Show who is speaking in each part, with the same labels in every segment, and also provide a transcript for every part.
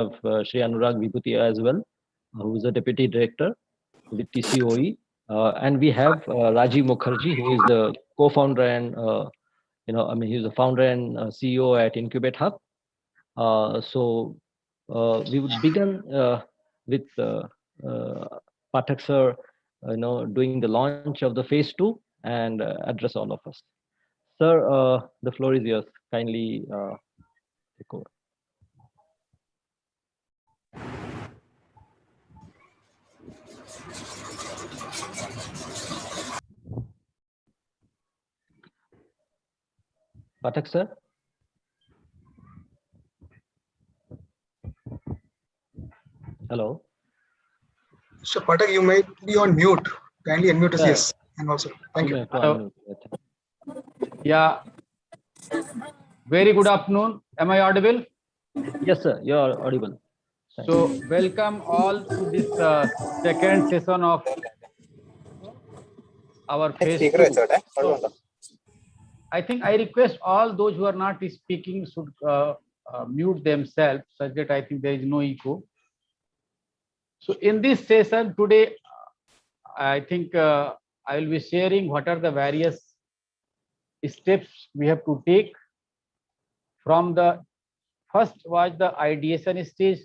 Speaker 1: Shri Anurag Vibhutia as well, who is a deputy director with TCOE. And we have Rajiv Mukherjee, who is the co-founder and he's the founder and CEO at Incubate Hub. So we would begin with Pathak sir, doing the launch of the phase 2 and address all of us. Sir, the floor is yours. Kindly take over. Pathak sir. Hello.
Speaker 2: So Pathak, you might be on mute. Kindly unmute us, yes. And also, thank you.
Speaker 3: Yeah. Very good afternoon. Am I audible?
Speaker 1: Yes, sir. You are audible.
Speaker 3: So welcome all to this second session of our phase 2. So, I think I request all those who are not speaking should mute themselves, such that I think there is no echo. So in this session today, I think I will be sharing what are the various steps we have to take. From the first was the ideation stage.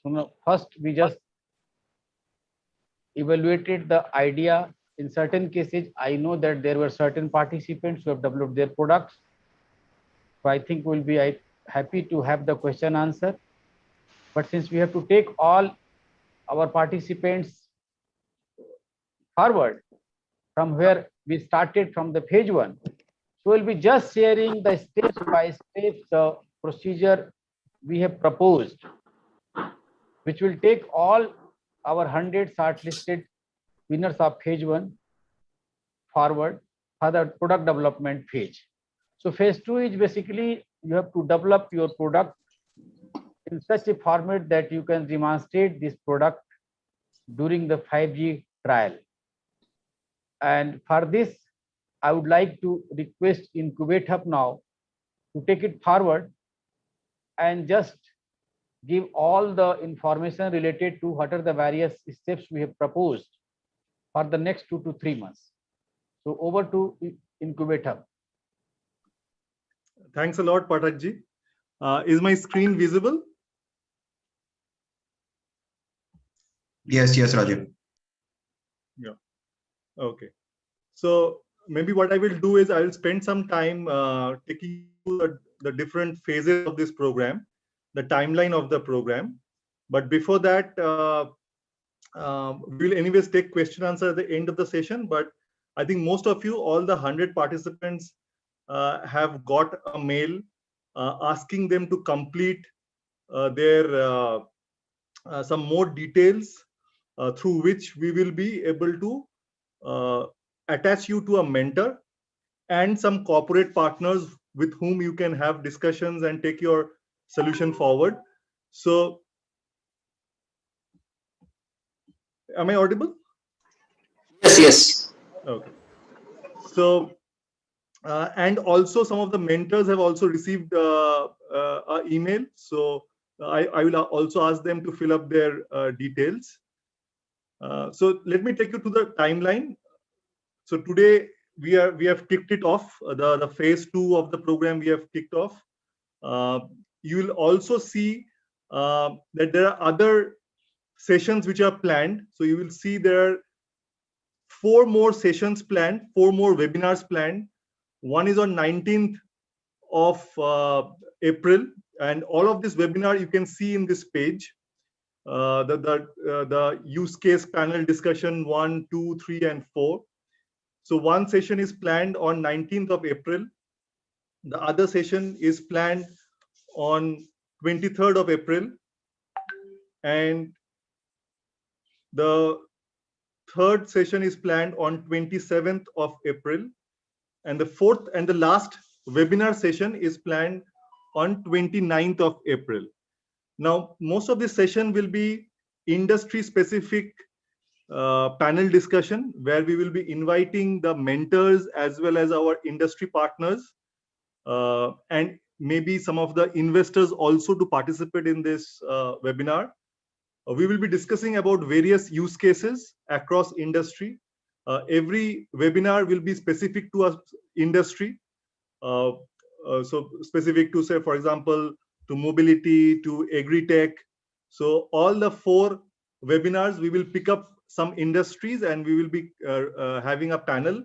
Speaker 3: So first we just evaluated the idea. In certain cases, I know that there were certain participants who have developed their products. So I think we'll be happy to have the question answer. But since we have to take all our participants forward from where we started from the page 1, so we'll be just sharing the steps by steps the procedure we have proposed, which will take all our 100 shortlisted winners of phase 1 forward for the product development phase. So phase 2 is basically you have to develop your product in such a format that you can demonstrate this product during the 5G trial. And for this, I would like to request Incubate Hub now to take it forward and just give all the information related to what are the various steps we have proposed for the next 2 to 3 months. So over to Incubate Hub.
Speaker 4: Thanks a lot, Pathak ji. Is my screen visible?
Speaker 5: Yes, Rajiv.
Speaker 4: Yeah. Okay. So maybe what I will do is I will spend some time taking you the different phases of this program, the timeline of the program. But before that, we will anyways take question answer at the end of the session. But I think most of you, all the 100 participants, have got a mail asking them to complete their some more details through which we will be able to attach you to a mentor and some corporate partners with whom you can have discussions and take your solution forward. So, am I audible?
Speaker 5: Yes.
Speaker 4: Okay. So, and also some of the mentors have also received an email. So I will also ask them to fill up their details. So let me take you to the timeline. So today we have kicked it off. The phase 2 of the program we have kicked off. You will also see that there are other sessions which are planned. So you will see there are 4 more sessions planned, 4 more webinars planned. One is on 19th of April, and all of this webinar you can see in this page. The use case panel discussion 1, 2, 3, and 4. So one session is planned on 19th of April. The other session is planned on 23rd of April. And the third session is planned on 27th of April. And the fourth and the last webinar session is planned on 29th of April. Now, most of this session will be industry specific panel discussion where we will be inviting the mentors as well as our industry partners. And maybe some of the investors also to participate in this webinar. We will be discussing about various use cases across industry. Every webinar will be specific to a industry. So specific to, say, for example, to mobility, to agri-tech. So all the 4 webinars, we will pick up some industries and we will be having a panel.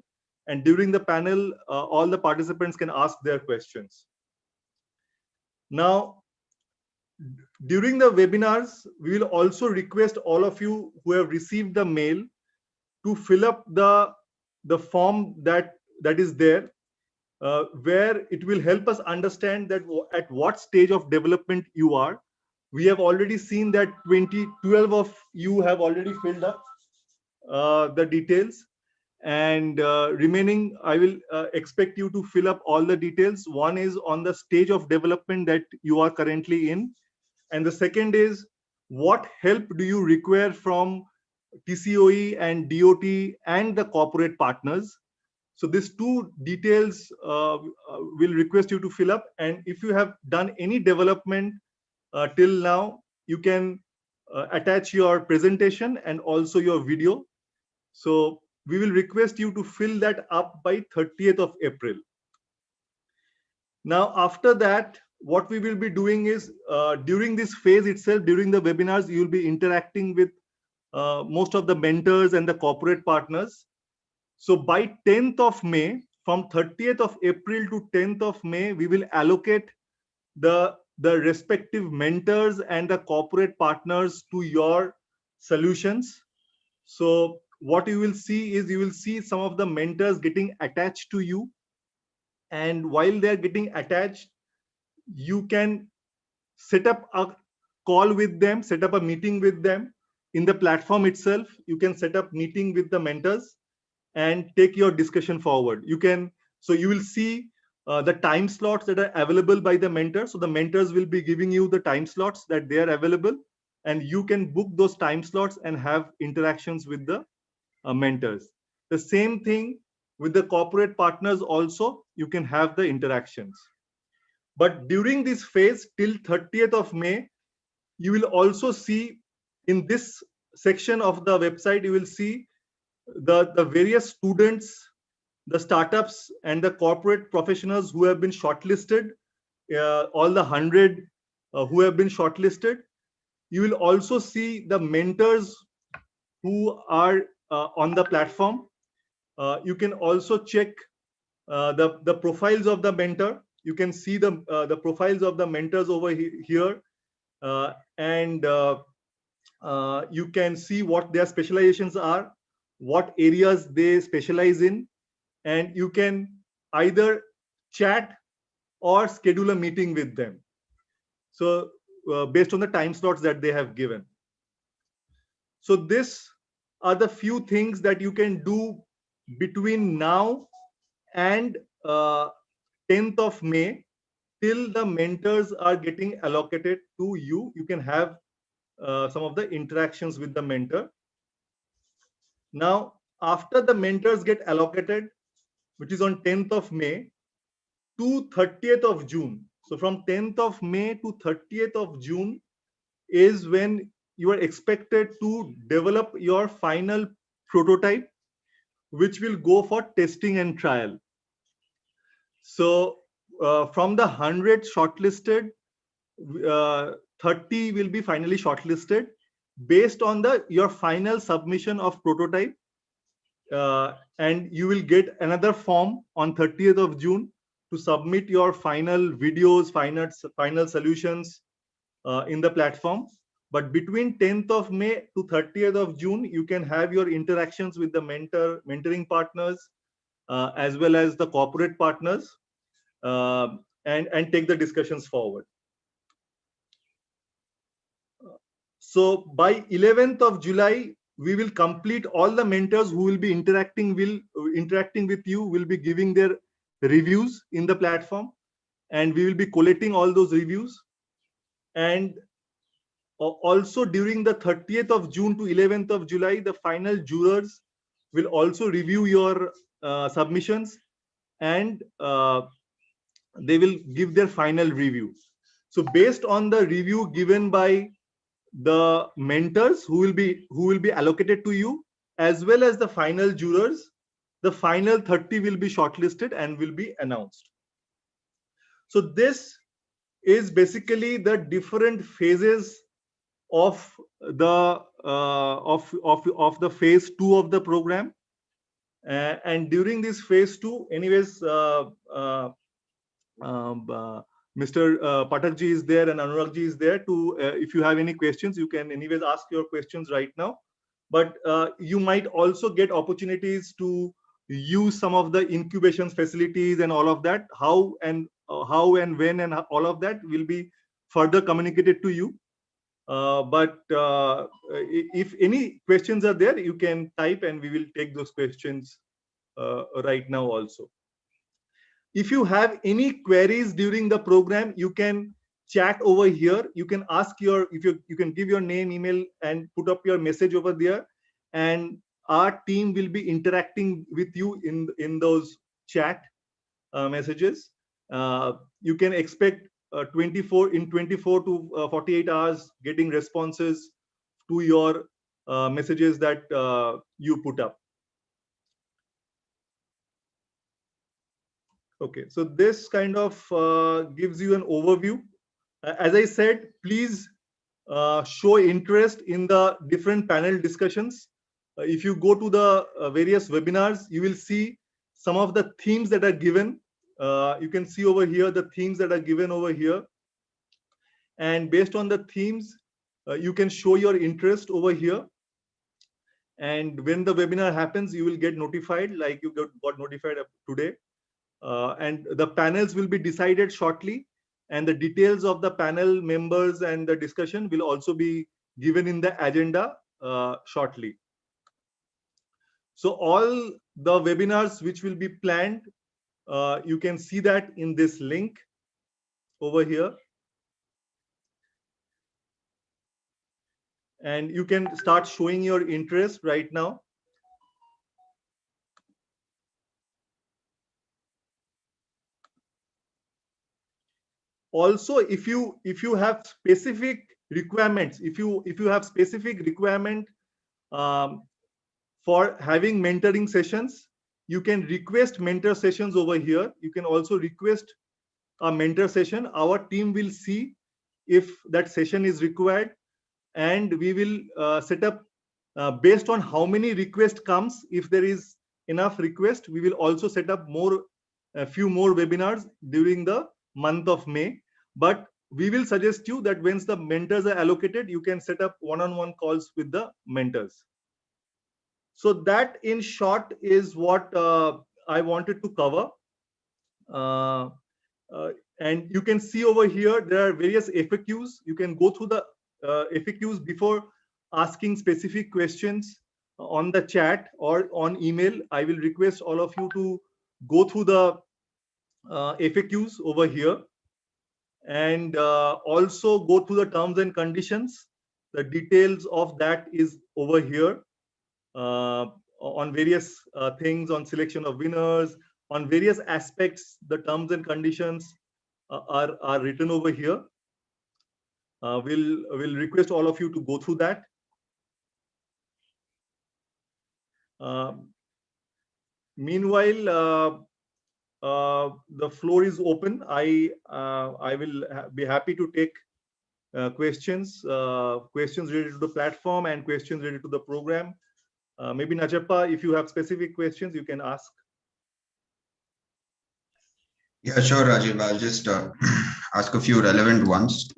Speaker 4: And during the panel, all the participants can ask their questions. Now, during the webinars, we will also request all of you who have received the mail to fill up the form that is there, where it will help us understand that at what stage of development you are. We have already seen that 12 of you have already filled up the details, and remaining, I will expect you to fill up all the details. One is on the stage of development that you are currently in, and the second is what help do you require from TCOE and DOT and the corporate partners. So these 2 details will request you to fill up. And if you have done any development till now, you can attach your presentation and also your video. So we will request you to fill that up by 30th of April. Now, after that, what we will be doing is during this phase itself, during the webinars, you will be interacting with most of the mentors and the corporate partners. So by 10th of May, from 30th of April to 10th of May, we will allocate the respective mentors and the corporate partners to your solutions. So what you will see is, you will see some of the mentors getting attached to you. And while they're getting attached, you can set up a call with them, set up a meeting with them. In the platform itself, you can set up meeting with the mentors and take your discussion forward. So you will see the time slots that are available by the mentors. So the mentors will be giving you the time slots that they are available, and you can book those time slots and have interactions with the mentors. The same thing with the corporate partners also, you can have the interactions. But during this phase till 30th of May, you will also see in this section of the website, you will see the various students, the startups and the corporate professionals who have been shortlisted, all the 100 who have been shortlisted. You will also see the mentors who are on the platform. You can also check the profiles of the mentor. You can see the profiles of the mentors over here, and you can see what their specializations are, what areas they specialize in, and you can either chat or schedule a meeting with them. So based on the time slots that they have given. So this are the few things that you can do between now and 10th of May till the mentors are getting allocated to you. You can have some of the interactions with the mentor. Now, after the mentors get allocated, which is on 10th of May to 30th of June. So from 10th of May to 30th of June is when you are expected to develop your final prototype, which will go for testing and trial. So from the 100 shortlisted, 30 will be finally shortlisted based on your final submission of prototype. And you will get another form on 30th of June to submit your final videos, final solutions in the platform. But between 10th of May to 30th of June, you can have your interactions with the mentoring partners, as well as the corporate partners, and take the discussions forward. So by 11th of July, we will complete all the mentors who will be interacting with you, will be giving their reviews in the platform, and we will be collating all those reviews. And also during the 30th of June to 11th of July, the final jurors will also review your submissions and they will give their final review. So based on the review given by the mentors who will be allocated to you, as well as the final jurors, the final 30 will be shortlisted and will be announced. So this is basically the different phases of the of the phase 2 of the program. And during this phase 2, anyways, Mr. Pathak ji is there and Anurag ji is there to, if you have any questions, you can anyways ask your questions right now. But you might also get opportunities to use some of the incubation facilities and all of that. How and when and all of that will be further communicated to you. But if any questions are there, you can type and we will take those questions right now also. If you have any queries during the program, you can chat over here. You can ask you can give your name, email, and put up your message over there, and our team will be interacting with you in those chat messages. You can expect 24 to 48 hours getting responses to your messages that you put up. Okay, so this kind of gives you an overview. As I said, please show interest in the different panel discussions. If you go to the various webinars, you will see some of the themes that are given. You can see over here the themes that are given over here. And based on the themes, you can show your interest over here. And when the webinar happens, you will get notified, like you got notified today. And the panels will be decided shortly, and the details of the panel members and the discussion will also be given in the agenda shortly. So all the webinars which will be planned, you can see that in this link over here. And you can start showing your interest right now. Also, if you have specific requirements, if you have specific requirement for having mentoring sessions, you can request mentor sessions over here. You can also request a mentor session. Our team will see if that session is required, and we will set up based on how many requests comes. If there is enough request, we will also set up a few more webinars during the month of May. But we will suggest you that once the mentors are allocated, you can set up one-on-one calls with the mentors. So that in short is what I wanted to cover. And you can see over here, there are various FAQs. You can go through the FAQs before asking specific questions on the chat or on email. I will request all of you to go through the FAQs over here, and also go through the terms and conditions. The details of that is over here on various things, on selection of winners, on various aspects. The terms and conditions are written over here. We'll request all of you to go through that. Meanwhile, the floor is open. I will be happy to take questions related to the platform and questions related to the program. Maybe Nachappa, if you have specific questions, you can ask.
Speaker 5: Yeah, sure, Rajiv. I'll just ask a few relevant ones.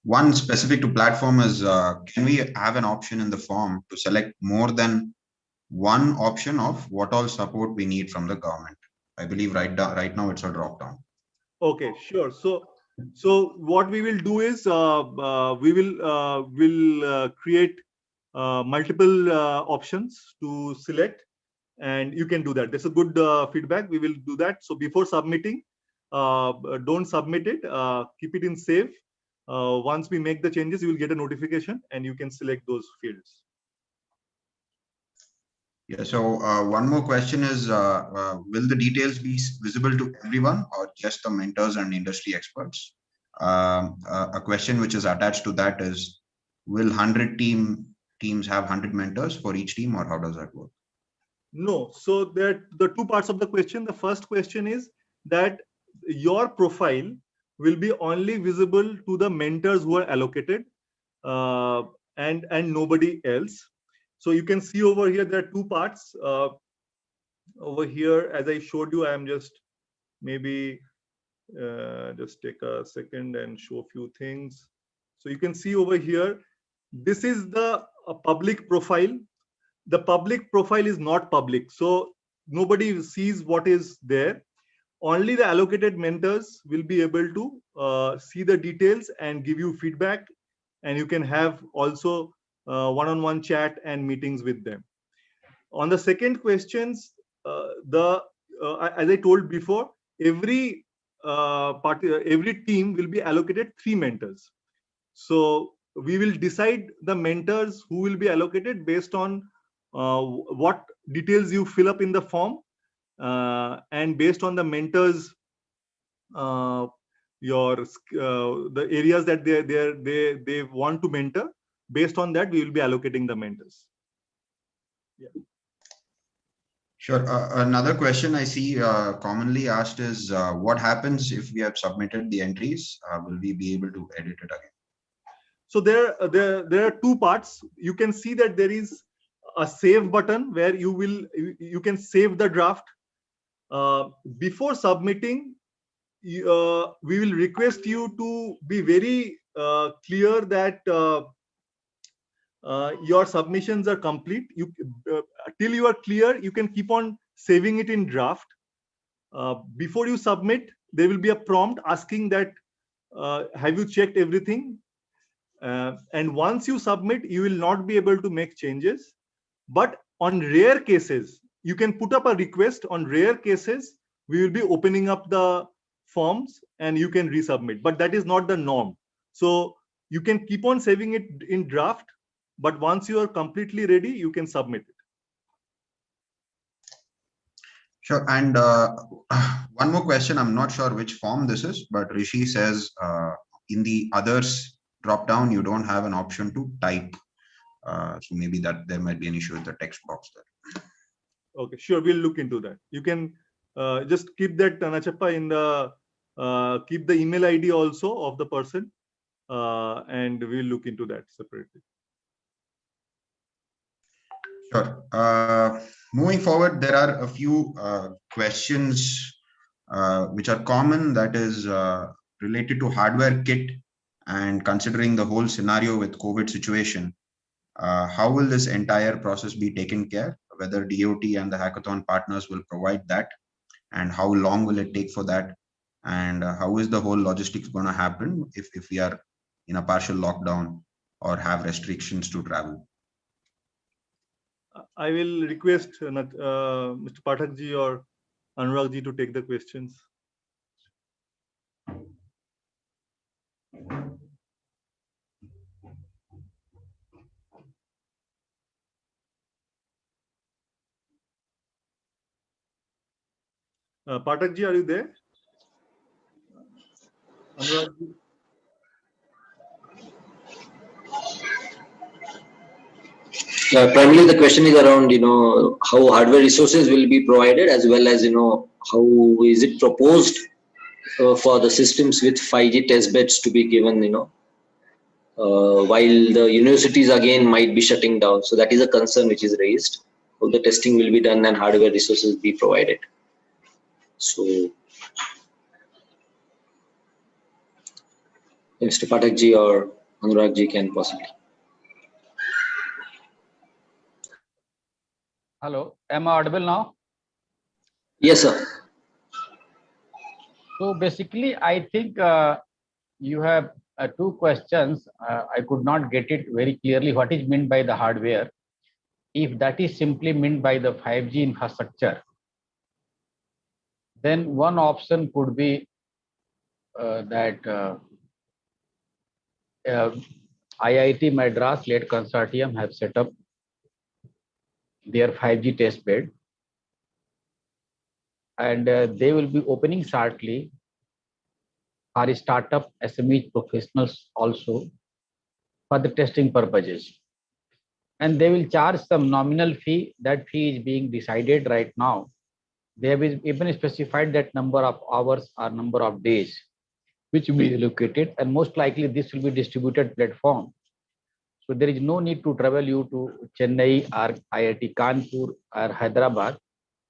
Speaker 5: One specific to platform is, can we have an option in the form to select more than one option of what all support we need from the government? I believe right now it's a drop down.
Speaker 4: Okay, sure. So what we will do is we will create multiple options to select, and you can do that. That's a good feedback. We will do that. So before submitting, don't submit it. Keep it in save. Once we make the changes, you will get a notification and you can select those fields.
Speaker 5: Yeah, so one more question is, will the details be visible to everyone or just the mentors and industry experts? A question which is attached to that is, will 100 teams have 100 mentors for each team, or how does that work?
Speaker 4: No. So there are the two parts of the question. The first question is that your profile will be only visible to the mentors who are allocated, and nobody else. So you can see over here, there are two parts. Over here, as I showed you, I am just maybe just take a second and show a few things. So you can see over here, this is the public profile. The public profile is not public, so nobody sees what is there. Only the allocated mentors will be able to see the details and give you feedback, and you can have also one-on-one chat and meetings with them. On the second questions, as I told before, every every team will be allocated 3 mentors. So we will decide the mentors who will be allocated based on what details you fill up in the form, and based on the mentors, the areas that they want to mentor. Based on that, we will be allocating the mentors. Yeah.
Speaker 5: Sure. Another question I see commonly asked is, what happens if we have submitted the entries? Will we be able to edit it again?
Speaker 4: So there are two parts. You can see that there is a save button where you can save the draft. Before submitting, we will request you to be very clear that your submissions are complete. Till you are clear, you can keep on saving it in draft. Before you submit, there will be a prompt asking that have you checked everything? And once you submit, you will not be able to make changes. But on rare cases, you can put up a request. On rare cases, we will be opening up the forms and you can resubmit. But that is not the norm. So you can keep on saving it in draft, but once you are completely ready, you can submit it.
Speaker 5: Sure. And one more question. I'm not sure which form this is, but Rishi says in the others drop down, you don't have an option to type. So maybe that there might be an issue with the text box there.
Speaker 4: Okay, sure. We'll look into that. You can just keep that Nachappa in the keep the email ID also of the person, and we'll look into that separately.
Speaker 5: Sure. Moving forward, there are a few questions which are common, that is related to hardware kit, and considering the whole scenario with COVID situation, how will this entire process be taken care? Whether DOT and the hackathon partners will provide that, and how long will it take for that? And how is the whole logistics going to happen if we are in a partial lockdown or have restrictions to travel?
Speaker 4: I will request Mr. Pathak ji or Anurag ji to take the questions. Pathak ji, are you there? Anurag ji?
Speaker 6: Primarily, the question is around, how hardware resources will be provided, as well as, how is it proposed for the systems with 5G test beds to be given, while the universities again might be shutting down. So that is a concern which is raised. How the testing will be done and hardware resources be provided. So, Mr. Pathak ji or Anurag ji can possibly.
Speaker 3: Hello, am I audible now?
Speaker 6: Yes, sir.
Speaker 3: So basically, I think you have two questions. I could not get it very clearly. What is meant by the hardware? If that is simply meant by the 5G infrastructure, then one option could be that IIT Madras-led consortium have set up their 5G test bed, and they will be opening shortly for startup SME professionals also for the testing purposes. And they will charge some nominal fee. That fee is being decided right now. They have even specified that number of hours or number of days which will be allocated, and most likely this will be distributed platform. So there is no need to travel you to Chennai or IIT Kanpur or Hyderabad.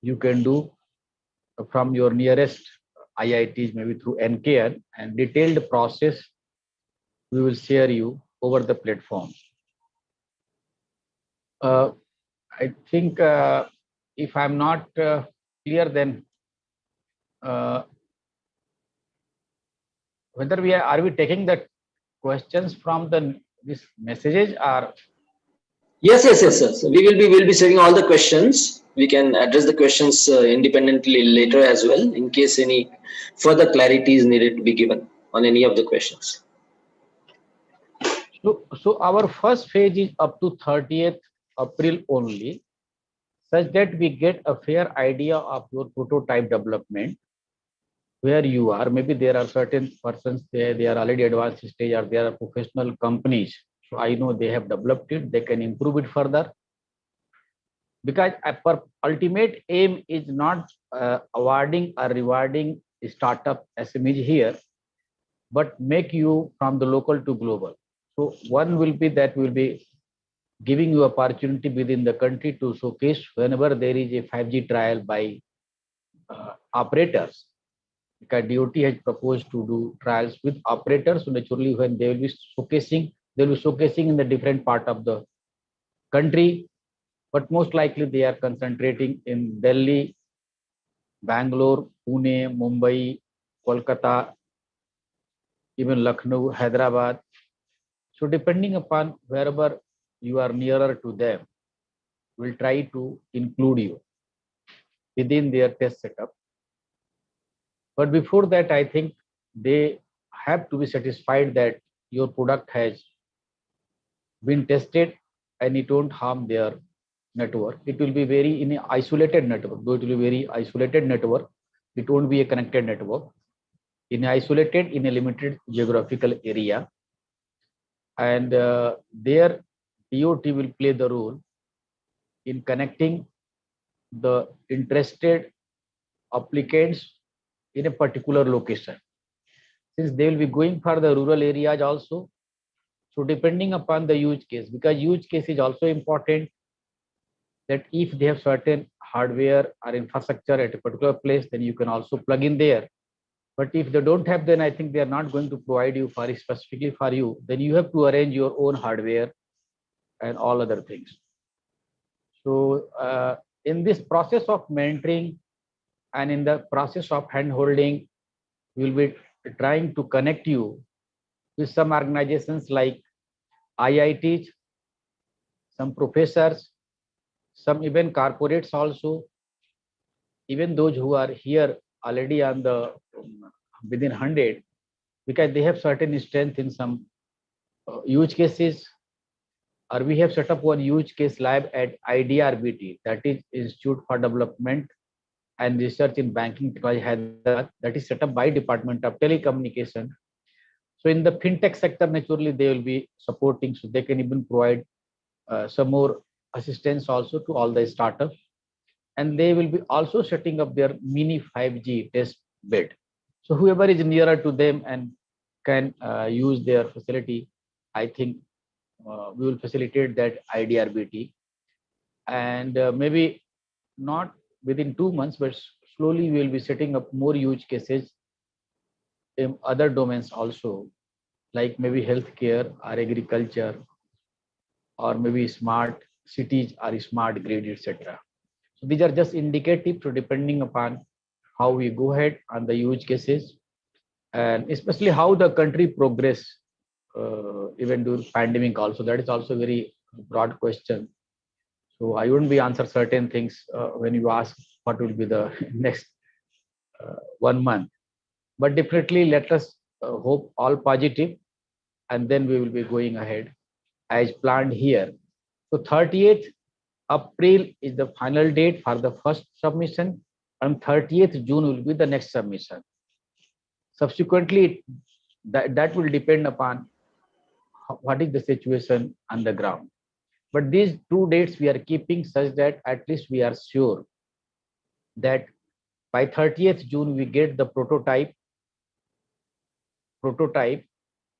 Speaker 3: You can do from your nearest IITs, maybe through NKN, and detailed process we will share you over the platform. I think if I'm not clear, then whether are we taking the questions from this messages or
Speaker 6: Yes, yes, yes, yes. We'll be saving all the questions. We can address the questions independently later as well, in case any further clarity is needed to be given on any of the questions.
Speaker 3: so our first phase is up to 30th April only, such that we get a fair idea of your prototype development, where you are. Maybe there are certain persons there, they are already advanced stage, or there are professional companies. So I know they have developed it, they can improve it further. Because our ultimate aim is not awarding or rewarding startup SMEs here, but make you from the local to global. So one will be that we will be giving you opportunity within the country to showcase whenever there is a 5G trial by operators. Because DOT has proposed to do trials with operators, so naturally when they will be showcasing in the different part of the country, but most likely they are concentrating in Delhi, Bangalore, Pune, Mumbai, Kolkata, even Lucknow, Hyderabad. So depending upon wherever you are nearer to them, we'll try to include you within their test setup. But before that, I think they have to be satisfied that your product has been tested and it won't harm their network. It will be very in an isolated network, though it will be very isolated network. It won't be a connected network. In isolated, in a limited geographical area, and their DOT will play the role in connecting the interested applicants in a particular location, since they will be going for the rural areas also. So depending upon the use case, because use case is also important, that if they have certain hardware or infrastructure at a particular place, then you can also plug in there. But if they don't have, then I think they are not going to provide you for specifically for you. Then you have to arrange your own hardware and all other things. So in this process of mentoring and in the process of hand-holding, we will be trying to connect you with some organizations like IITs, some professors, some even corporates also, even those who are here already on the within 100, because they have certain strength in some use cases. Or we have set up one use case lab at IDRBT, that is Institute for Development and Research in Banking Technology, Hyderabad, that is set up by Department of Telecommunication. So in the fintech sector, naturally they will be supporting, so they can even provide some more assistance also to all the startups. And they will be also setting up their mini 5G test bed. So whoever is nearer to them and can use their facility, I think we will facilitate that IDRBT. And maybe not within 2 months, but slowly we will be setting up more use cases in other domains also, like maybe healthcare or agriculture, or maybe smart cities or smart grid, etc. So these are just indicative. So depending upon how we go ahead on the use cases, and especially how the country progress even during pandemic also, that is also a very broad question. So I wouldn't be answer certain things when you ask what will be the next 1 month. But definitely let us hope all positive, and then we will be going ahead as planned here. So 30th April is the final date for the first submission, and 30th June will be the next submission. Subsequently, that will depend upon what is the situation on the ground. But these 2 dates we are keeping such that at least we are sure that by 30th June we get the prototype.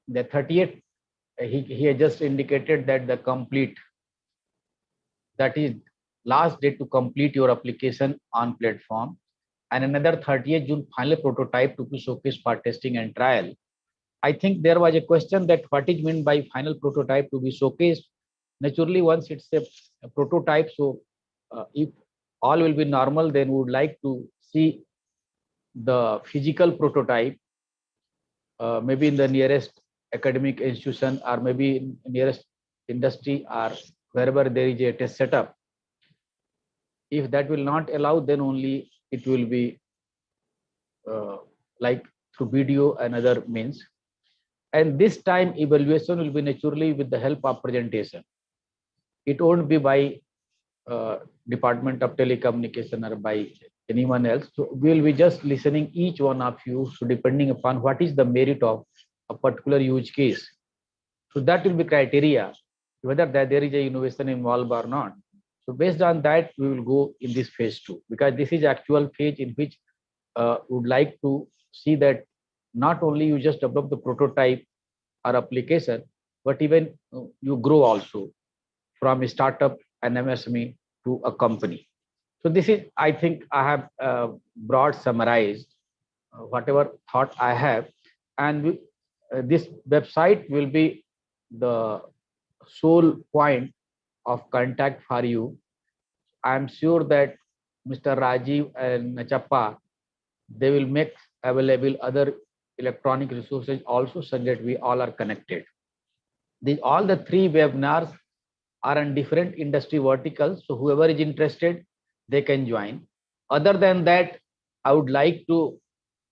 Speaker 3: The 30th, he has just indicated that the complete, that is last date to complete your application on platform, and another 30th June final prototype to be showcased for testing and trial. I think there was a question that what is meant by final prototype to be showcased. Naturally, once it's a prototype, so if all will be normal, then we would like to see the physical prototype, maybe in the nearest academic institution or maybe in nearest industry or wherever there is a test setup. If that will not allow, then only it will be like through video and other means. And this time evaluation will be naturally with the help of presentation. It won't be by Department of Telecommunication or by anyone else. So we will be just listening each one of you. So depending upon what is the merit of a particular use case. So that will be criteria, whether that there is a innovation involved or not. So based on that, we will go in this phase 2, because this is actual phase in which we would like to see that not only you just develop the prototype or application, but even you grow also from a startup, an MSME to a company. So this is, I think I have broad summarized whatever thought I have, and this website will be the sole point of contact for you. I am sure that Mr. Rajiv and Nachappa, they will make available other electronic resources also, so that we all are connected. All the 3 webinars are on different industry verticals, so whoever is interested, they can join. Other than that, I would like to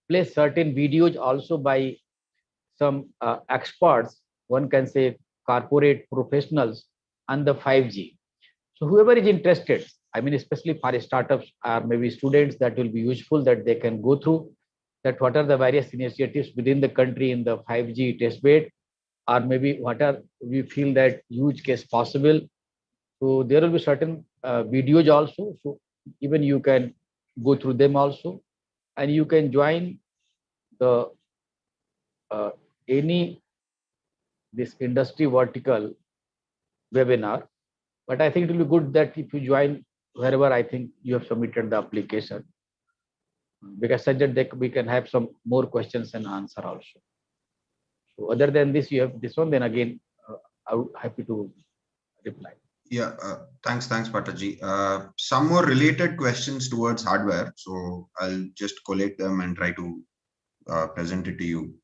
Speaker 3: play certain videos also by some experts, one can say corporate professionals on the 5G. So whoever is interested, I mean, especially for startups or maybe students, that will be useful, that they can go through that what are the various initiatives within the country in the 5G test bed, or maybe what are we feel that use case possible. So there will be certain videos also. So even you can go through them also, and you can join the any this industry vertical webinar. But I think it will be good that if you join wherever I think you have submitted the application, because such that we can have some more questions and answer also. So other than this, you have this one, then again, I would happy to reply.
Speaker 5: Yeah, thanks, Pataji. Some more related questions towards hardware. So I'll just collate them and try to present it to you.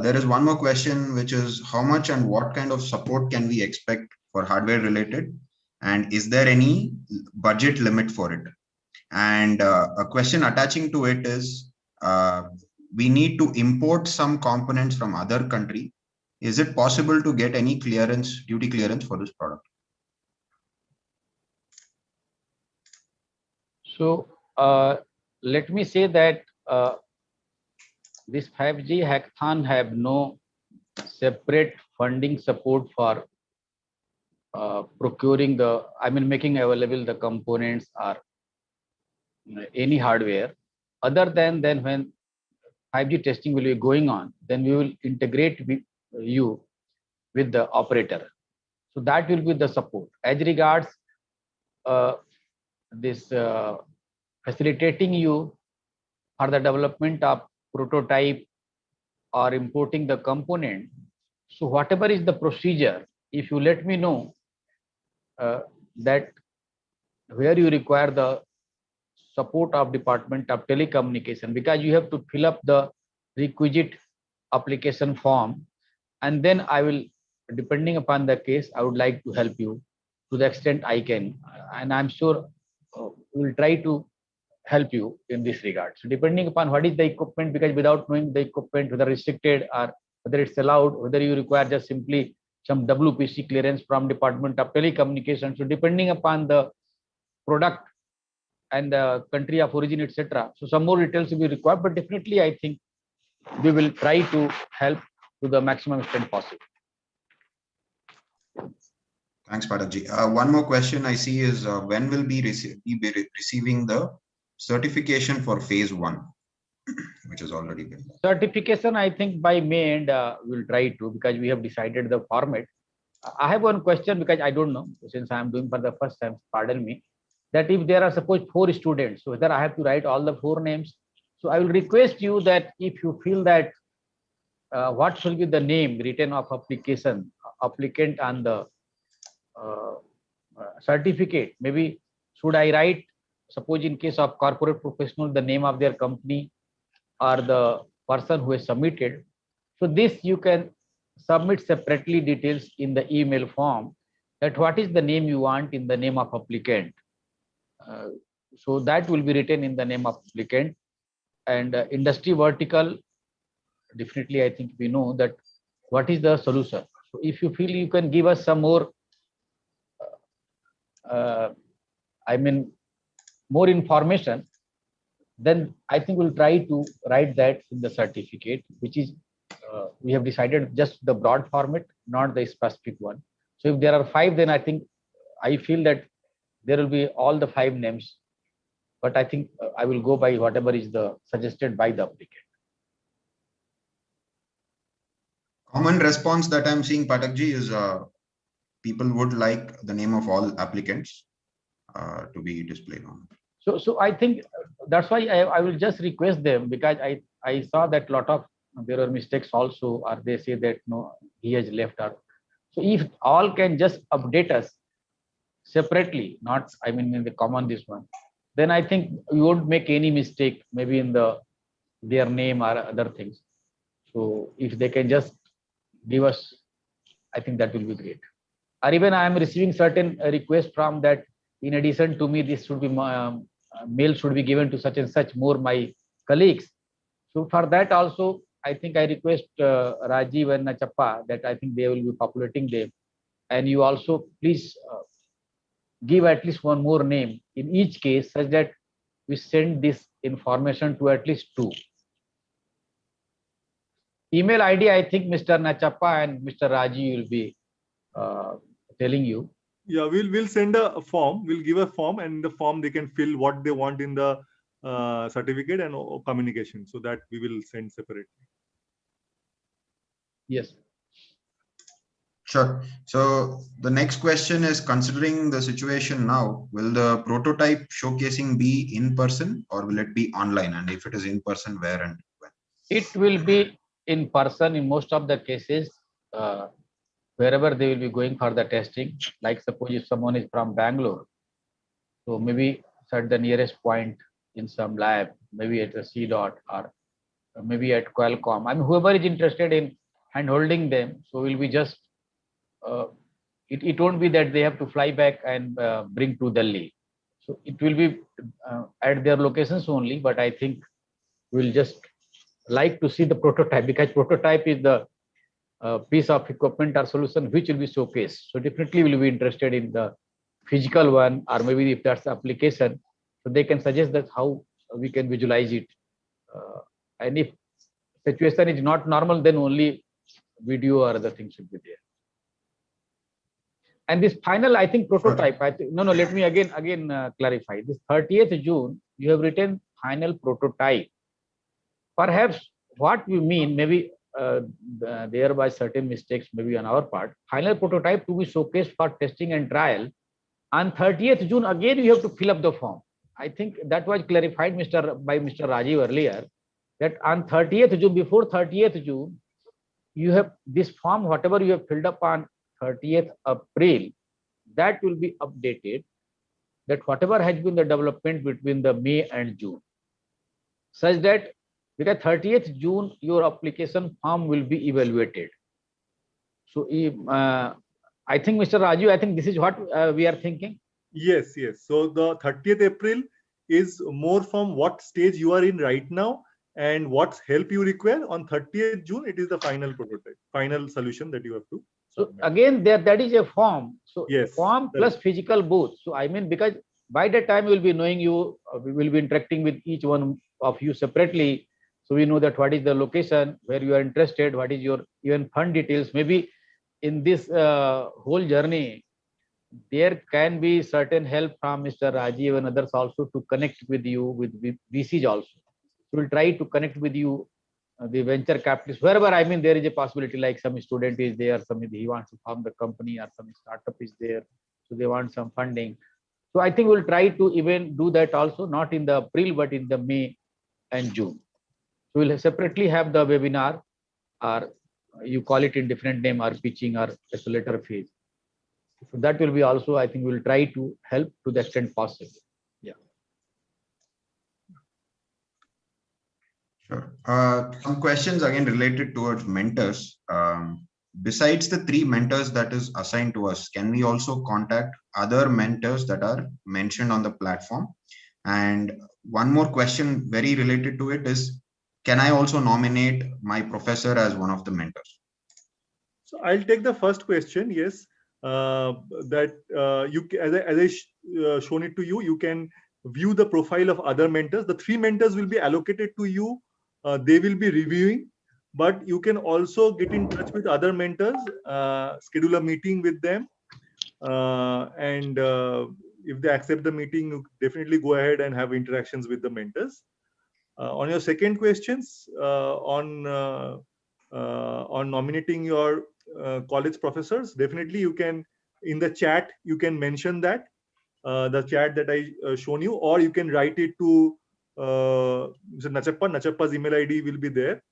Speaker 5: There is one more question, which is how much and what kind of support can we expect for hardware related? And is there any budget limit for it? And a question attaching to it is, we need to import some components from other country. Is it possible to get any clearance, duty clearance for this product?
Speaker 3: So let me say that this 5G hackathon have no separate funding support for procuring the, I mean, making available the components or any hardware. Other than when 5G testing will be going on, then we will integrate with you with the operator. So that will be the support. As regards this facilitating you for the development of prototype or importing the component. So whatever is the procedure, if you let me know that where you require the support of Department of Telecommunication, because you have to fill up the requisite application form, and then I will, depending upon the case, I would like to help you to the extent I can, and I'm sure we will try to help you in this regard. So depending upon what is the equipment, because without knowing the equipment, whether restricted or whether it's allowed, whether you require just simply some WPC clearance from Department of Telecommunication. So depending upon the product and the country of origin, etc. So some more details will be required, but definitely I think we will try to help to the maximum extent possible.
Speaker 5: Thanks, Pathakji. One more question I see is when will be receiving the certification for phase 1, which has already been done?
Speaker 3: Certification, I think by May end we'll try to, because we have decided the format. I have one question because I don't know, since I am doing for the first time, pardon me, that if there are suppose 4 students, so whether I have to write all the 4 names. So I will request you that if you feel that what should be the name written of application, applicant on the certificate, maybe should I write, suppose in case of corporate professional, the name of their company or the person who has submitted. So this you can submit separately details in the email form, that what is the name you want in the name of applicant. So that will be written in the name of applicant. And industry vertical, definitely I think we know that what is the solution. So if you feel you can give us some more more information, then I think we'll try to write that in the certificate, which is we have decided just the broad format, not the specific one. So if there are 5, then I feel that there will be all the 5 names, but I think I will go by whatever is the suggested by the applicant.
Speaker 5: Common response that I'm seeing, Pathakji, is people would like the name of all applicants to be displayed on.
Speaker 3: So I think that's why I will just request them, because I saw that lot of there are mistakes also, or they say that no, he has left out. So if all can just update us separately, not in the common this one, then I think we won't make any mistake maybe in their name or other things. So if they can just give us, I think that will be great. Or even I am receiving certain requests from that, in addition to me, this should be mail should be given to such and such more my colleagues. So for that also, I think I request Rajiv and Nachappa that I think they will be populating them. And you also please give at least one more name in each case, such that we send this information to at least 2. Email ID, I think Mr. Nachappa and Mr. Raji will be telling you.
Speaker 4: Yeah, we'll send a form. We'll give a form, and in the form they can fill what they want in the certificate and communication. So that we will send separately.
Speaker 3: Yes.
Speaker 5: Sure. So the next question is, considering the situation now, will the prototype showcasing be in person or will it be online? And if it is in person, where and when?
Speaker 3: It will be in person in most of the cases, wherever they will be going for the testing. Like suppose if someone is from Bangalore, so maybe at the nearest point in some lab, maybe at the CDOT or maybe at Qualcomm. Whoever is interested in hand-holding them, so will be just, it won't be that they have to fly back and bring to Delhi. So it will be at their locations only, but I think we'll just like to see the prototype, because prototype is the piece of equipment or solution which will be showcased. So definitely we'll be interested in the physical one, or maybe if that's the application, so they can suggest that how we can visualize it. And if situation is not normal, then only video or other things should be there. And this final, I think, prototype, I think, no, let me again clarify. This 30th June, you have written final prototype. Perhaps what we mean, maybe there by certain mistakes, maybe on our part, final prototype to be showcased for testing and trial. On 30th June, again, you have to fill up the form. I think that was clarified by Mr. Rajiv earlier, that on 30th June, before 30th June, you have this form, whatever you have filled up on 30th April, that will be updated, that whatever has been the development between the May and June, such that because 30th June, your application form will be evaluated. So I think, Mr. Raju, I think this is what we are thinking.
Speaker 4: Yes. So the 30th April is more from what stage you are in right now and what help you require. On 30th June, it is the final prototype, final solution that you have to.
Speaker 3: So again, that is a form. So
Speaker 4: yes,
Speaker 3: form plus physical both. So I mean, because by the time we'll be knowing you, we will be interacting with each one of you separately. So we know that what is the location where you are interested, what is your even fund details. Maybe in this whole journey, there can be certain help from Mr. Rajiv and others also to connect with you with VCs also. So we'll try to connect with you, the venture capitalists, wherever. I mean, there is a possibility like some student is there, some he wants to form the company, or some startup is there, so they want some funding. So I think we'll try to even do that also, not in the April, but in the May and June. So we'll separately have the webinar, or you call it in different name, or pitching, or accelerator phase. So that will be also, I think we'll try to help to the extent possible. Yeah.
Speaker 5: Sure. Some questions again related towards mentors. Besides the 3 mentors that is assigned to us, can we also contact other mentors that are mentioned on the platform? And one more question very related to it is, can I also nominate my professor as one of the mentors?
Speaker 4: So I'll take the first question. Yes, that as I shown it to you, you can view the profile of other mentors. The 3 mentors will be allocated to you. They will be reviewing, but you can also get in touch with other mentors, schedule a meeting with them, and if they accept the meeting, you definitely go ahead and have interactions with the mentors. On your second questions, on nominating your college professors, definitely you can, in the chat, you can mention that, the chat that I shown you, or you can write it to Mr. Nachappa. Nachappa's email ID will be there.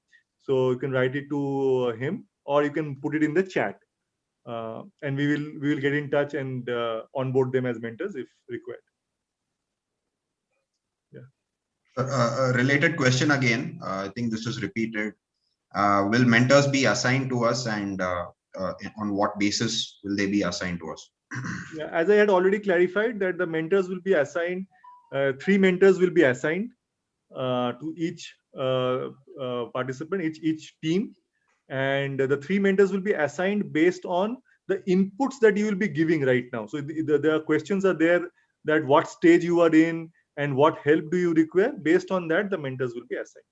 Speaker 4: So you can write it to him, or you can put it in the chat. And we will get in touch and onboard them as mentors if required.
Speaker 5: A related question again, I think this is repeated. Will mentors be assigned to us, and on what basis will they be assigned to us?
Speaker 4: Yeah, as I had already clarified, that the mentors will be assigned, 3 mentors will be assigned to each participant, each team, and the 3 mentors will be assigned based on the inputs that you will be giving right now. So the questions are there, that what stage you are in and what help do you require. Based on that, the mentors will be assigned.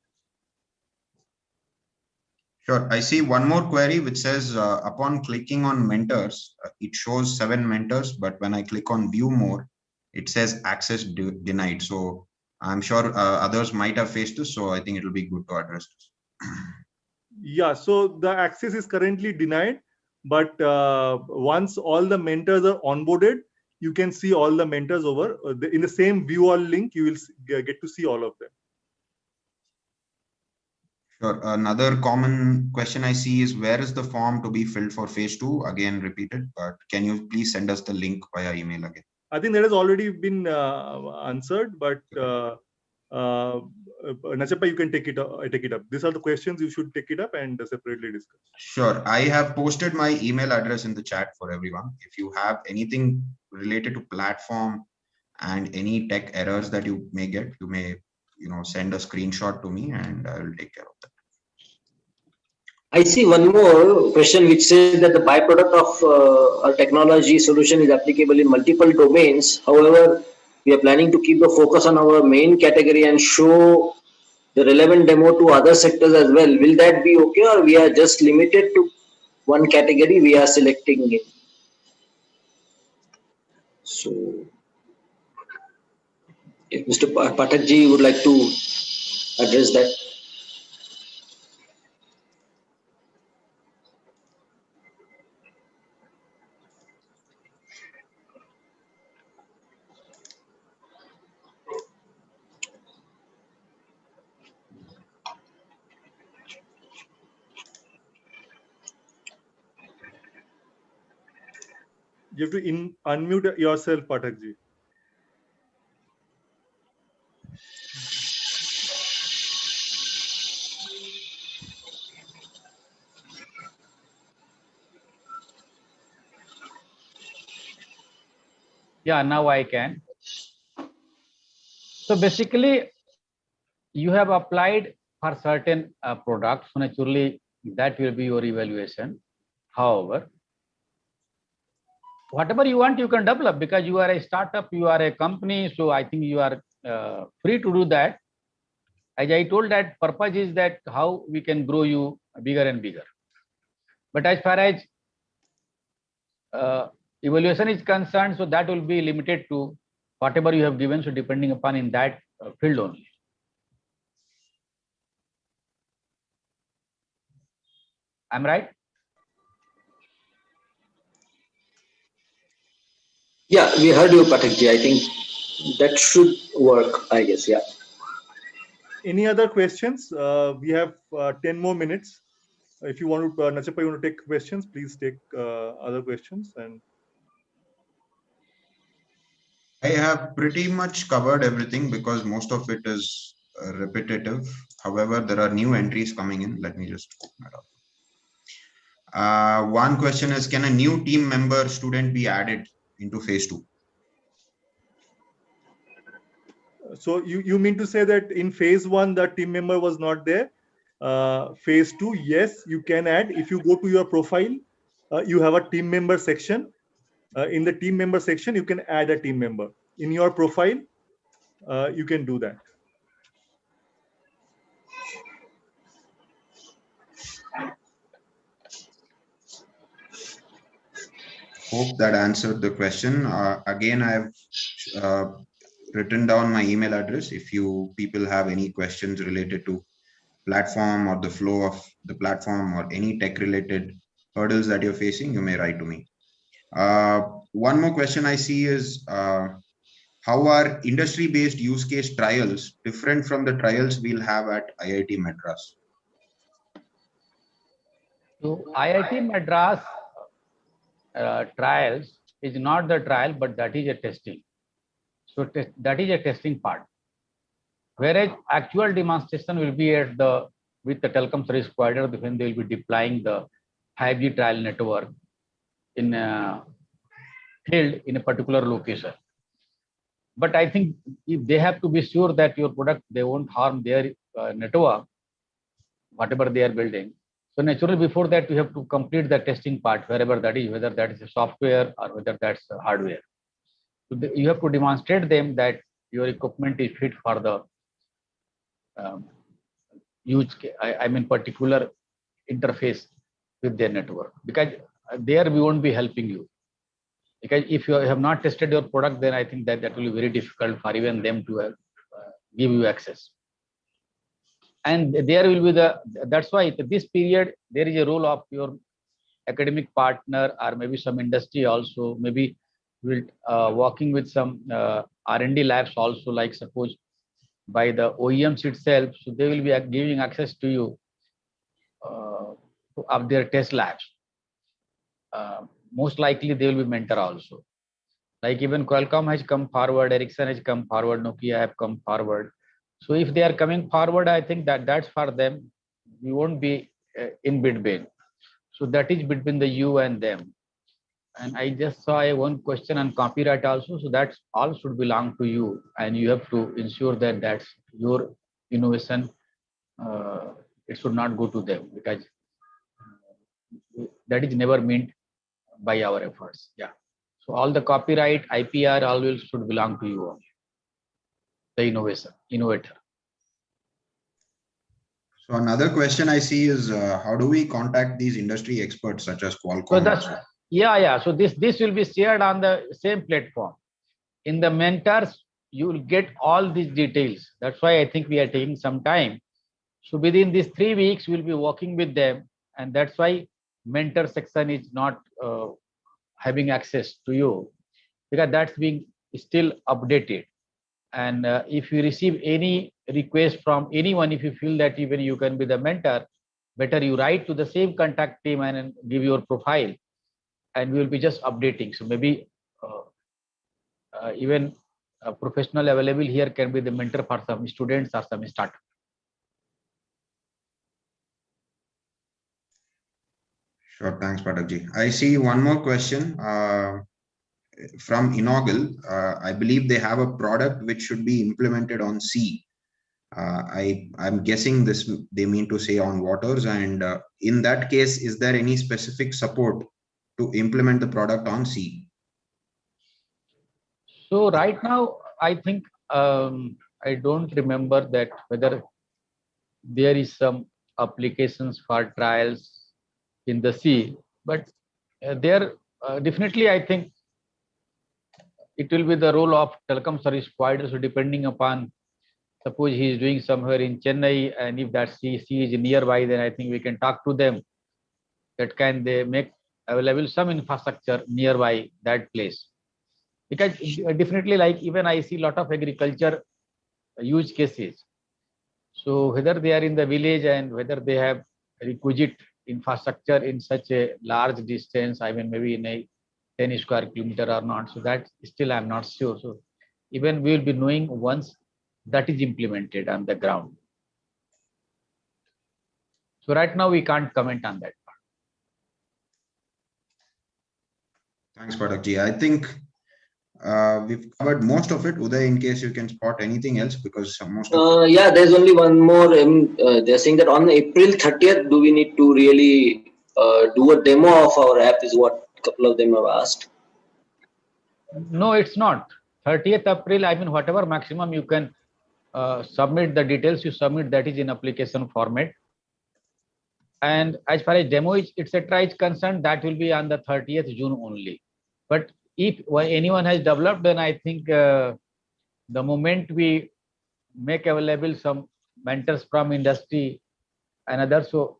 Speaker 5: Sure. I see one more query which says, upon clicking on mentors, it shows 7 mentors, but when I click on view more, it says access denied. So I'm sure others might have faced this, so I think it will be good to address this.
Speaker 4: Yeah, so the access is currently denied, but once all the mentors are onboarded, you can see all the mentors over in the same view all link. You will get to see all of them.
Speaker 5: Sure. Another common question I see is, where is the form to be filled for phase 2? Again, repeated, but can you please send us the link via email again?
Speaker 4: I think that has already been answered, but Nachappa, you can take it up. These are the questions, you should take it up and separately discuss.
Speaker 5: Sure. I have posted my email address in the chat for everyone. If you have anything related to platform and any tech errors that you may get, you may send a screenshot to me and I will take care of that.
Speaker 6: I see one more question which says that the byproduct of our technology solution is applicable in multiple domains. However, we are planning to keep the focus on our main category and show the relevant demo to other sectors as well. Will that be okay, or we are just limited to one category we are selecting it? So, if Mr. Pathakji would like to address that.
Speaker 4: You have to unmute yourself, Pathakji.
Speaker 3: Yeah, now I can. So basically, you have applied for certain products. So naturally, that will be your evaluation. However, whatever you want, you can develop, because you are a startup, you are a company. So I think you are free to do that. As I told, that purpose is that how we can grow you bigger and bigger. But as far as evaluation is concerned, so that will be limited to whatever you have given. So depending upon in that field only. I'm right?
Speaker 6: Yeah, we heard you, Pathakji. I think that should work, I guess. Yeah.
Speaker 4: Any other questions? We have 10 more minutes. If you want to, Nachappa, you want to take questions, please take other questions. And
Speaker 5: I have pretty much covered everything because most of it is repetitive. However, there are new entries coming in. Let me just open it up. One question is, can a new team member student be added into phase 2?
Speaker 4: so you mean to say that in phase 1, the team member was not there? Phase 2, yes, you can add. If you go to your profile, you have a team member section. In the team member section, you can add a team member. In your profile, you can do that.
Speaker 5: Hope that answered the question. Again, I've written down my email address. If you people have any questions related to platform or the flow of the platform or any tech related hurdles that you're facing, you may write to me. One more question I see is, how are industry-based use case trials different from the trials we'll have at IIT Madras?
Speaker 3: So IIT Madras trials is not the trial, but that is a testing. So that is a testing part. Whereas actual demonstration will be at with the telecom service provider when they will be deploying the 5G trial network in a field in a particular location. But I think if they have to be sure that your product, they won't harm their network, whatever they are building. So naturally, before that, you have to complete the testing part, wherever that is, whether that is a software or whether that's a hardware. So you have to demonstrate them that your equipment is fit for the use, I mean, particular interface with their network. Because there we won't be helping you. Because if you have not tested your product, then I think that will be very difficult for even them to give you access. And there will be that's why this period, there is a role of your academic partner or maybe some industry also, maybe will working with some R&D labs also, like suppose by the OEMs itself. So they will be giving access to you of their test labs. Most likely they will be mentor also. Like even Qualcomm has come forward, Ericsson has come forward, Nokia have come forward. So if they are coming forward, I think that's for them. We won't be in between. So that is between the you and them. And I just saw one question on copyright also. So that's all should belong to you, and you have to ensure that that's your innovation. It should not go to them, because that is never meant by our efforts. Yeah. So all the copyright, IPR, always should belong to you only, the innovator.
Speaker 5: So another question I see is, how do we contact these industry experts such as Qualcomm?
Speaker 3: So that's, yeah. So this will be shared on the same platform. In the mentors, you will get all these details. That's why I think we are taking some time. So within these 3 weeks, we'll be working with them. And that's why mentor section is not having access to you, because that's being still updated. And if you receive any request from anyone, if you feel that even you can be the mentor, better you write to the same contact team and give your profile, and we will be just updating. So maybe even a professional available here can be the mentor for some students or some startup.
Speaker 5: Sure, thanks, Pathakji. I see one more question from Inaugal. I believe they have a product which should be implemented on C. I'm guessing this they mean to say on waters, and in that case, is there any specific support to implement the product on C?
Speaker 3: So right now, I think I don't remember that whether there is some applications for trials in the sea, but there definitely I think it will be the role of telecom service providers. So depending upon, suppose he is doing somewhere in Chennai, and if that sea is nearby, then I think we can talk to them that can they make available some infrastructure nearby that place. Because definitely, like even I see a lot of agriculture use cases. So whether they are in the village and whether they have requisite infrastructure in such a large distance, I mean maybe in a 10 square kilometer or not. So that still I'm not sure. So even we will be knowing once that is implemented on the ground. So right now we can't comment on that.
Speaker 5: Thanks, Pathakji. I think we've covered most of it. Uday, in case you can spot anything else, because most of
Speaker 6: Yeah, there's only one more. They're saying that on April 30th, do we need to really do a demo of our app? Is what a couple of them have asked.
Speaker 3: No, it's not. 30th April, I mean, whatever maximum you can submit the details, you submit, that is in application format. And as far as demo etc. is concerned, that will be on the 30th June only. But if anyone has developed, then I think the moment we make available some mentors from industry and others, so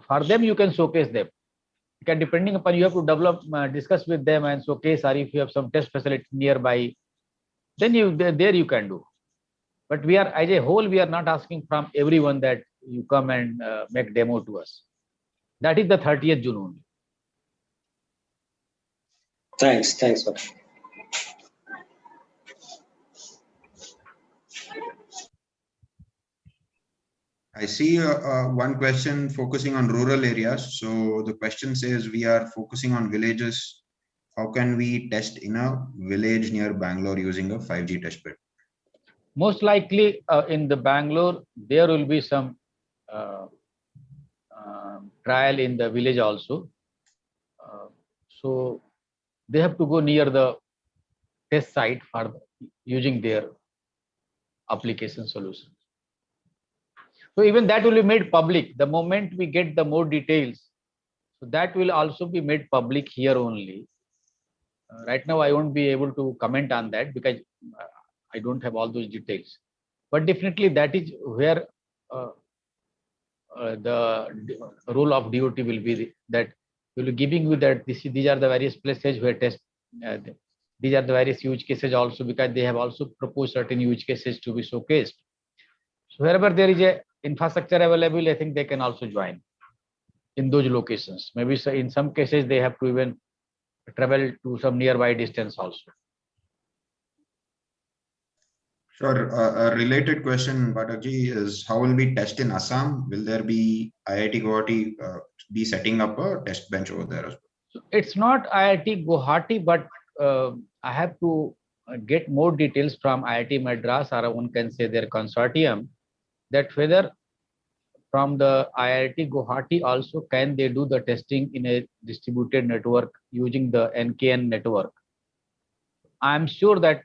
Speaker 3: for them you can showcase them. Because depending upon, you have to develop, discuss with them and showcase, or if you have some test facility nearby, then there you can do. But we are, as a whole, we are not asking from everyone that you come and make demo to us. That is the 30th June only.
Speaker 6: Thanks, Vash.
Speaker 5: I see one question focusing on rural areas. So the question says, we are focusing on villages. How can we test in a village near Bangalore using a 5G test bed?
Speaker 3: Most likely in the Bangalore, there will be some trial in the village also. So they have to go near the test site for using their application solution. So even that will be made public the moment we get the more details. So that will also be made public here only. Right now, I won't be able to comment on that because I don't have all those details. But definitely that is where the role of DOT will be, that will be giving you that these are the various places where test, these are the various use cases also, because they have also proposed certain use cases to be showcased. So wherever there is a infrastructure available, I think they can also join in those locations. Maybe so in some cases they have to even travel to some nearby distance also.
Speaker 5: Sure. A related question, Pathakji, is how will we test in Assam? Will there be IIT Guwahati be setting up a test bench over there as well?
Speaker 3: So it's not IIT Guwahati, but I have to get more details from IIT Madras, or one can say their consortium, that whether from the IIT Guwahati also can they do the testing in a distributed network using the NKN network. I'm sure that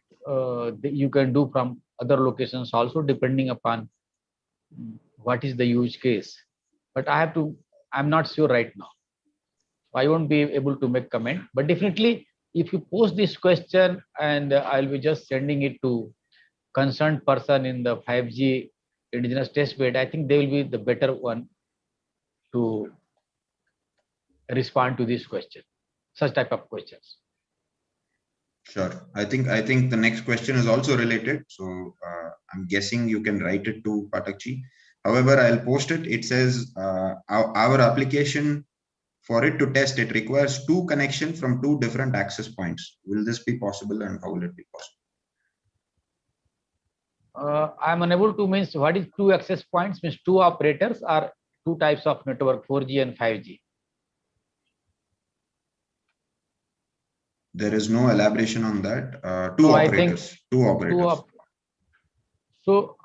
Speaker 3: you can do from other locations also, depending upon what is the use case. But I'm not sure right now. I won't be able to make comment. But definitely, if you post this question, and I'll be just sending it to concerned person in the 5G indigenous test bed, I think they will be the better one to respond to this question, such type of questions.
Speaker 5: Sure. I think the next question is also related. So I'm guessing you can write it to Pathakji. However, I'll post it. It says our application, for it to test, it requires 2 connections from 2 different access points. Will this be possible, and how will it be possible?
Speaker 3: I'm unable to means what is 2 access points, means 2 operators or 2 types of network, 4G and 5G.
Speaker 5: There is no elaboration on that. 2 operators. 2 operators.
Speaker 3: So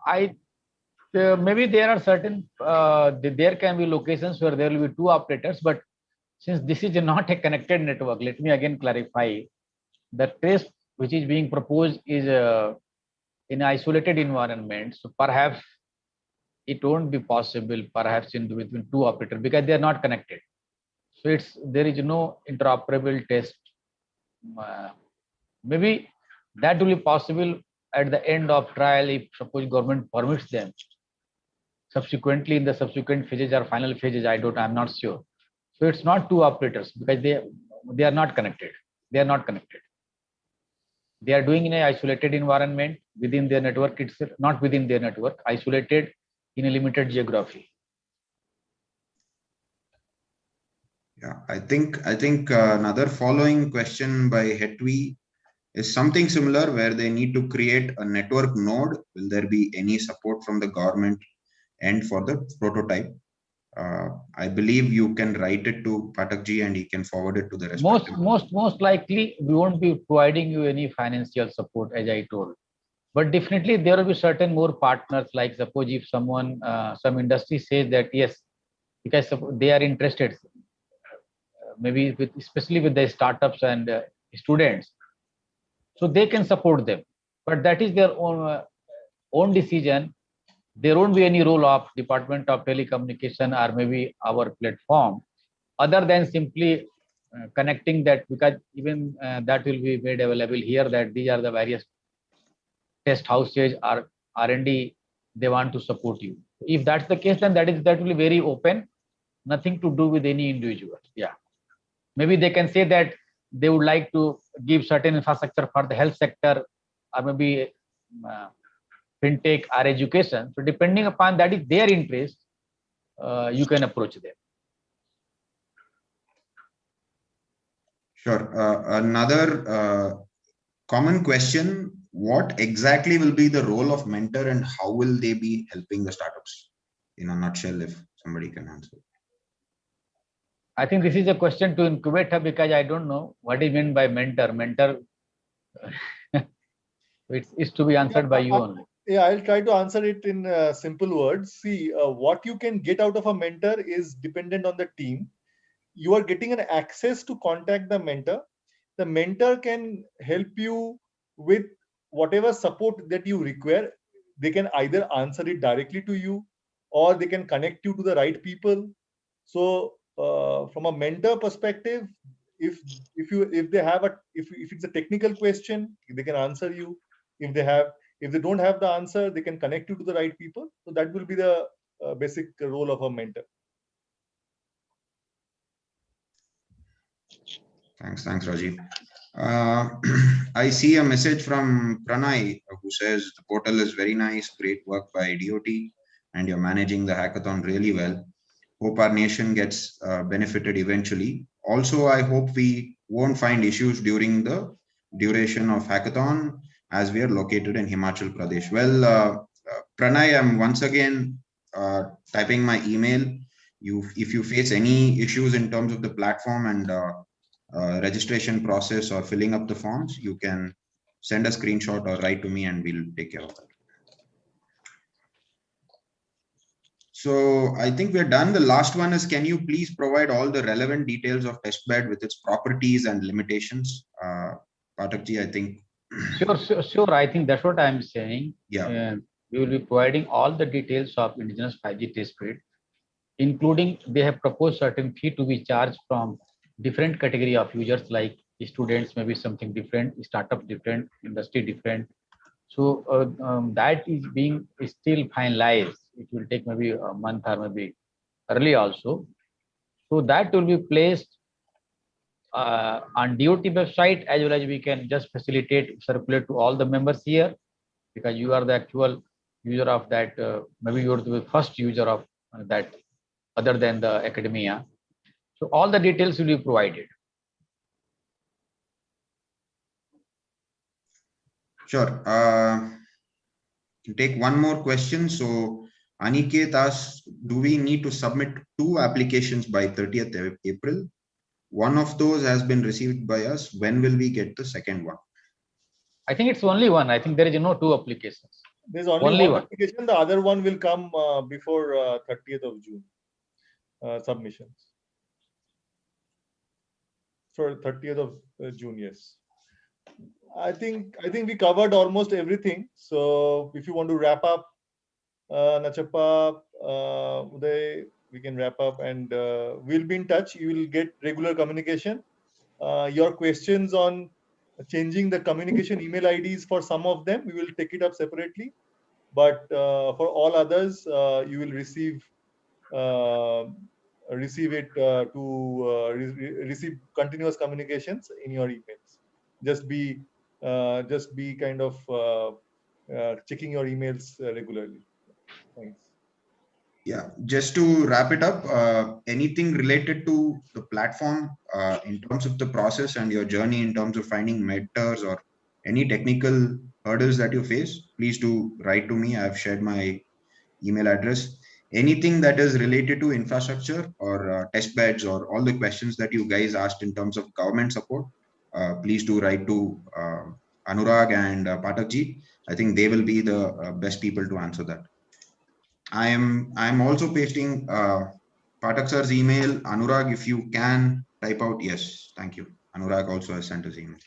Speaker 3: maybe there are certain there can be locations where there will be 2 operators, but since this is not a connected network, let me again clarify the test which is being proposed is in an isolated environment. So perhaps it won't be possible, perhaps in between two operators, because they are not connected. So there is no interoperable test. Maybe that will be possible at the end of trial if suppose government permits them. Subsequently, in the subsequent phases or final phases, I'm not sure. So it's not two operators because they are not connected. They are not connected. They are doing in an isolated environment within their network itself, not within their network, isolated in a limited geography.
Speaker 5: Yeah, I think another following question by Hetwi is something similar where they need to create a network node. Will there be any support from the government and for the prototype? I believe you can write it to Pathakji and he can forward it to the respective.
Speaker 3: Most likely we won't be providing you any financial support, as I told. But definitely there will be certain more partners, like suppose if someone, some industry says that yes, because they are interested, maybe especially with the startups and students, so they can support them. But that is their own decision. There won't be any role of Department of Telecommunication or maybe our platform, other than simply connecting that, because even that will be made available here, that these are the various test houses or R&D they want to support you. If that's the case, then that will be very open, nothing to do with any individual. Yeah, maybe they can say that they would like to give certain infrastructure for the health sector or maybe fintech or education. So depending upon that is their interest, you can approach them.
Speaker 5: Sure. Another common question: what exactly will be the role of mentor and how will they be helping the startups? In a nutshell, if somebody can answer.
Speaker 3: I think this is a question to incubator, because I don't know what is meant by mentor. Mentor, it's to be answered by you only.
Speaker 4: Yeah, I'll try to answer it in simple words. See, what you can get out of a mentor is dependent on the team. You are getting an access to contact the mentor. The mentor can help you with whatever support that you require. They can either answer it directly to you, or they can connect you to the right people. So from a mentor perspective, if it's a technical question, they can answer you. If they don't have the answer, they can connect you to the right people. So that will be the basic role of a mentor.
Speaker 5: Thanks, Rajiv. I see a message from Pranay who says the portal is very nice, great work by DOT, and you're managing the hackathon really well. Hope our nation gets benefited eventually. Also, I hope we won't find issues during the duration of hackathon, as we are located in Himachal Pradesh. Well, Pranay, I'm once again typing my email. If you face any issues in terms of the platform and registration process or filling up the forms, you can send a screenshot or write to me and we'll take care of that. So I think we're done. The last one is, can you please provide all the relevant details of testbed with its properties and limitations? Pathakji, I think.
Speaker 3: Sure. I think that's what I'm saying.
Speaker 5: Yeah.
Speaker 3: We will be providing all the details of indigenous 5G testbed, including they have proposed certain fee to be charged from different category of users, like students, maybe something different, startup different, industry different. So that is being still finalized. It will take maybe a month or maybe early also. So that will be placed on DOT website, as well as we can just facilitate, circulate to all the members here, because you are the actual user of that. Maybe you are the first user of that, other than the academia. So all the details will be provided.
Speaker 5: Sure. Take one more question. So Aniket asks, do we need to submit 2 applications by 30th April? One of those has been received by us. When will we get the second one?
Speaker 3: I think it's only one. I think there is no 2 applications.
Speaker 4: There's only one application. The other one will come before 30th of June. Submissions. For 30th of June, yes. I think we covered almost everything. So if you want to wrap up, Nachappa, Uday, we can wrap up, and we'll be in touch. You will get regular communication. Your questions on changing the communication email IDs for some of them, we will take it up separately. But for all others, you will receive receive continuous communications in your emails. Just be kind of checking your emails regularly. Thanks.
Speaker 5: Yeah, just to wrap it up, anything related to the platform in terms of the process and your journey in terms of finding mentors or any technical hurdles that you face, please do write to me. I've shared my email address. Anything that is related to infrastructure or test beds or all the questions that you guys asked in terms of government support, please do write to Anurag and Pathakji. I think they will be the best people to answer that. I'm also pasting Pathak sir's email. Anurag, if you can type out yes, thank you. Anurag also has sent his email.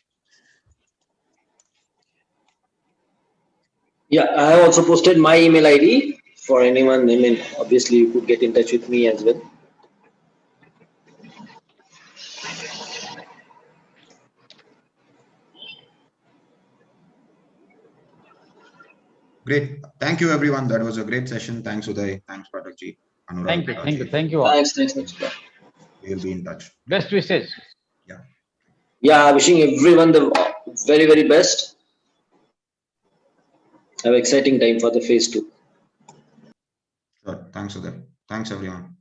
Speaker 6: Yeah, I have also posted my email ID for anyone. I mean, obviously, you could get in touch with me as well.
Speaker 5: Great. Thank you, everyone. That was a great session. Thanks, Uday. Thanks, Pathakji. Anurag.
Speaker 3: Thank you all.
Speaker 6: Thanks.
Speaker 5: We'll be in touch.
Speaker 3: Best wishes.
Speaker 5: Yeah.
Speaker 6: Yeah, wishing everyone the very, very best. Have an exciting time for the phase 2.
Speaker 5: Sure. Thanks, Uday. Thanks, everyone.